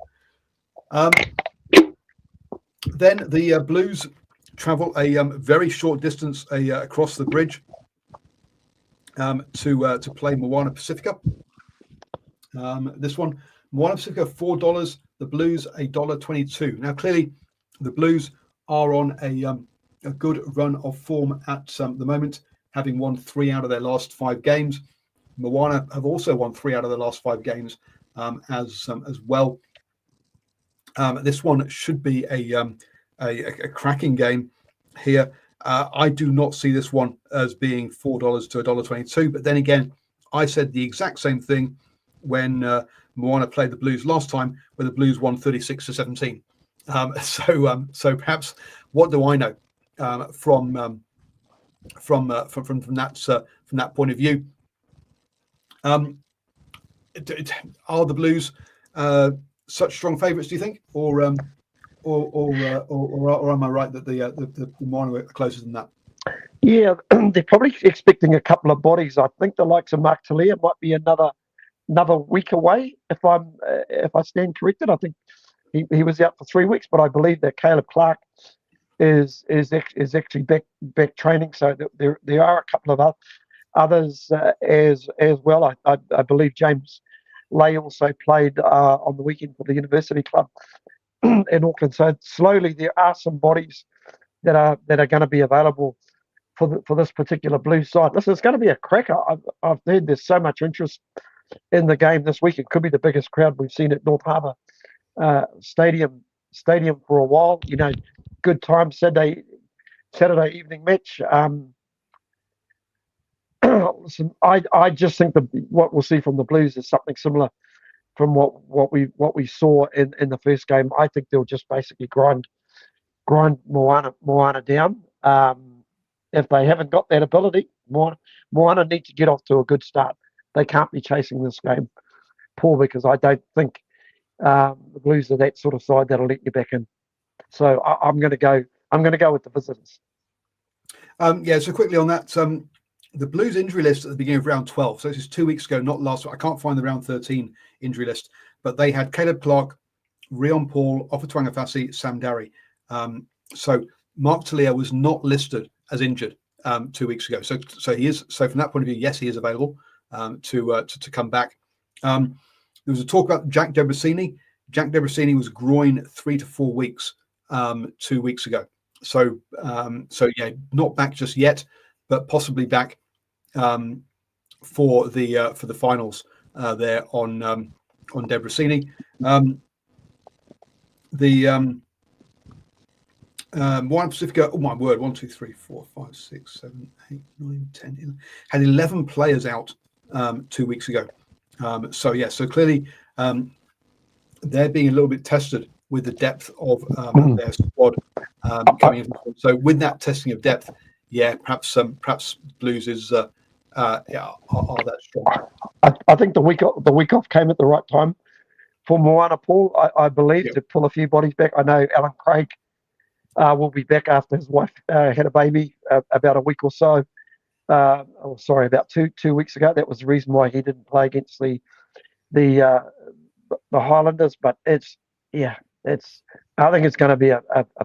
Then the Blues travel a very short distance across the bridge to play Moana Pacifica. This one, Moana Pacifica, $4. The Blues $1.22. Now, clearly, the Blues are on a good run of form at the moment, having won 3 out of their last 5 games. Moana have also won 3 out of their last 5 games as well. This one should be a cracking game here. I do not see this one as being $4 to $1.22. But then again, I said the exact same thing when Moana played the Blues last time, where the Blues won 36-17. So perhaps, what do I know from that point of view? Are the Blues such strong favourites, do you think, or am I right that the Moana are closer than that? Yeah, they're probably expecting a couple of bodies. I think the likes of Mark Talia might be another week away, if I stand corrected. I think he was out for 3 weeks, but I believe that Caleb Clark is actually back training. So there are a couple of others as well. I believe James Lay also played on the weekend for the University Club in Auckland. So slowly there are some bodies that are going to be available for this particular Blues side. Listen, it's going to be a cracker. I've heard there's so much interest in the game this week. It could be the biggest crowd we've seen at North Harbour Stadium for a while. You know, good time Saturday evening match. Listen, I just think that what we'll see from the Blues is something similar from what we saw in the first game. I think they'll just basically grind Moana down. If they haven't got that ability, Moana need to get off to a good start. They can't be chasing this game, Paul, because I don't think the Blues are that sort of side that'll let you back in. So I'm going to go with the visitors. So quickly on that, the Blues injury list at the beginning of round 12. So this is 2 weeks ago, not last week. I can't find the round 13 injury list, but they had Caleb Clark, Rion Paul, Ofatuangafasi, Sam Darry. So Mark Talia was not listed as injured 2 weeks ago. So he is. So from that point of view, yes, he is available to come back. There was a talk about Jack Debrasini. Jack Debrasini was groin 3 to 4 weeks 2 weeks ago. So yeah, not back just yet, but possibly back for the finals there on Debrasini. Moana Pacifica, oh my word, 1, 2, 3, 4, 5, 6, 7, 8, 9, 10, 11, had 11 players out 2 weeks ago. So clearly they're being a little bit tested with the depth of their squad coming in. So with that testing of depth, yeah, perhaps Blues is are that strong. I think the week off came at the right time for Moana, Paul. I believe to pull a few bodies back. I know Alan Craig will be back after his wife had a baby about a week or so. About two weeks ago. That was the reason why he didn't play against the Highlanders. But I think it's going to be a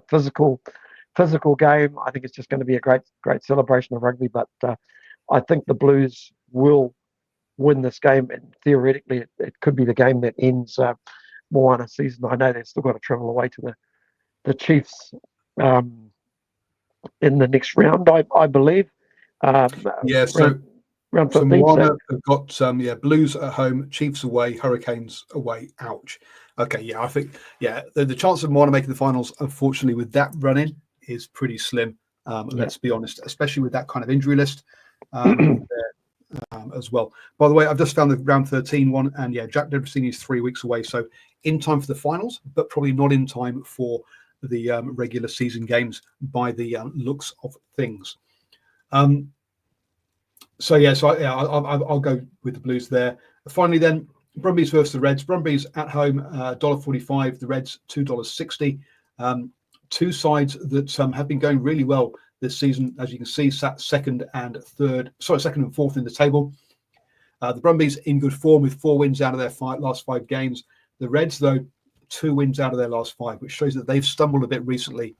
physical game. I think it's just going to be a great celebration of rugby. But I think the Blues will win this game, and theoretically, it could be the game that ends Moana season. I know they've still got to travel away to the Chiefs in the next round, I believe. Round 15. So Moana have got Blues at home, Chiefs away, Hurricanes away. Ouch. Okay, yeah, I think the chance of Moana making the finals, unfortunately, with that run-in is pretty slim. Let's be honest, especially with that kind of injury list as well. By the way, I've just found the round 13 one, and Jack Debrasini is 3 weeks away, so in time for the finals, but probably not in time for the regular season games by the looks of things. I'll go with the Blues there. Finally, then Brumbies versus the Reds. Brumbies at home, $1.45. The Reds $2.60. Two sides that have been going really well this season, as you can see, sat second and fourth in the table. The Brumbies in good form with 4 wins out of their last 5 games. The Reds, though, 2 wins out of their last 5, which shows that they've stumbled a bit recently,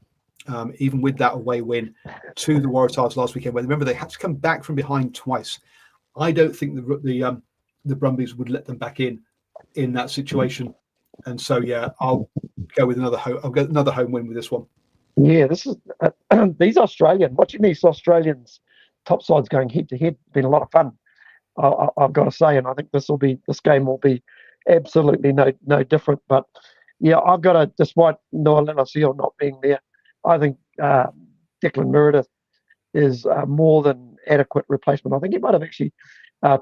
even with that away win to the Waratahs last weekend. Where remember they had to come back from behind twice. I don't think the Brumbies would let them back in that situation, and so I'll go with another home win with this one. Yeah, this is watching these Australians top sides going head to head. Been a lot of fun. I've got to say, and I think this game will be absolutely no different. But yeah, I've got to, despite Noah Lalacio not being there, I think Declan Meredith is more than adequate replacement. I think he might have actually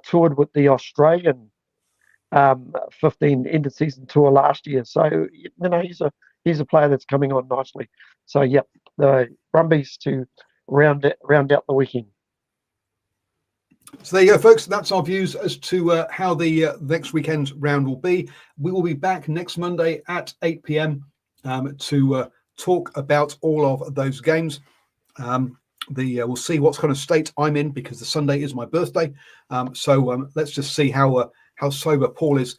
toured with the Australian 15 end of season tour last year. So he's a player that's coming on nicely. So yeah, the Brumbies to round out the weekend. So there you go, folks. That's our views as to how the next weekend's round will be. We will be back next Monday at 8 p.m. To talk about all of those games. We'll see what kind of state I'm in, because the Sunday is my birthday. So let's just see how sober Paul is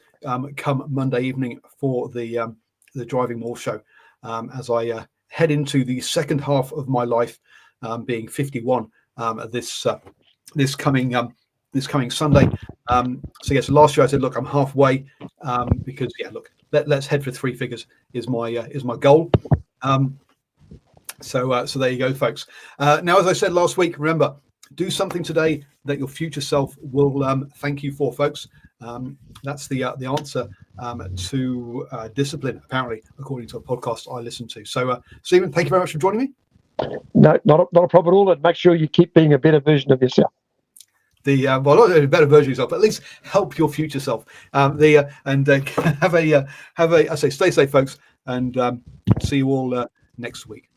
come Monday evening for the DrivingMaul show, as I head into the second half of my life, being 51 this coming Sunday. So yes, last year I said, look, I'm halfway, because let's head for 3 figures is my goal. So there you go, folks. Now, as I said last week, remember, do something today that your future self will thank you for, folks. That's the answer to discipline, apparently, according to a podcast I listened to. So, Stephen, thank you very much for joining me. No, not a problem at all. And make sure you keep being a better version of yourself. Not a better version of yourself, but at least help your future self. Have a stay safe, folks, and see you all next week.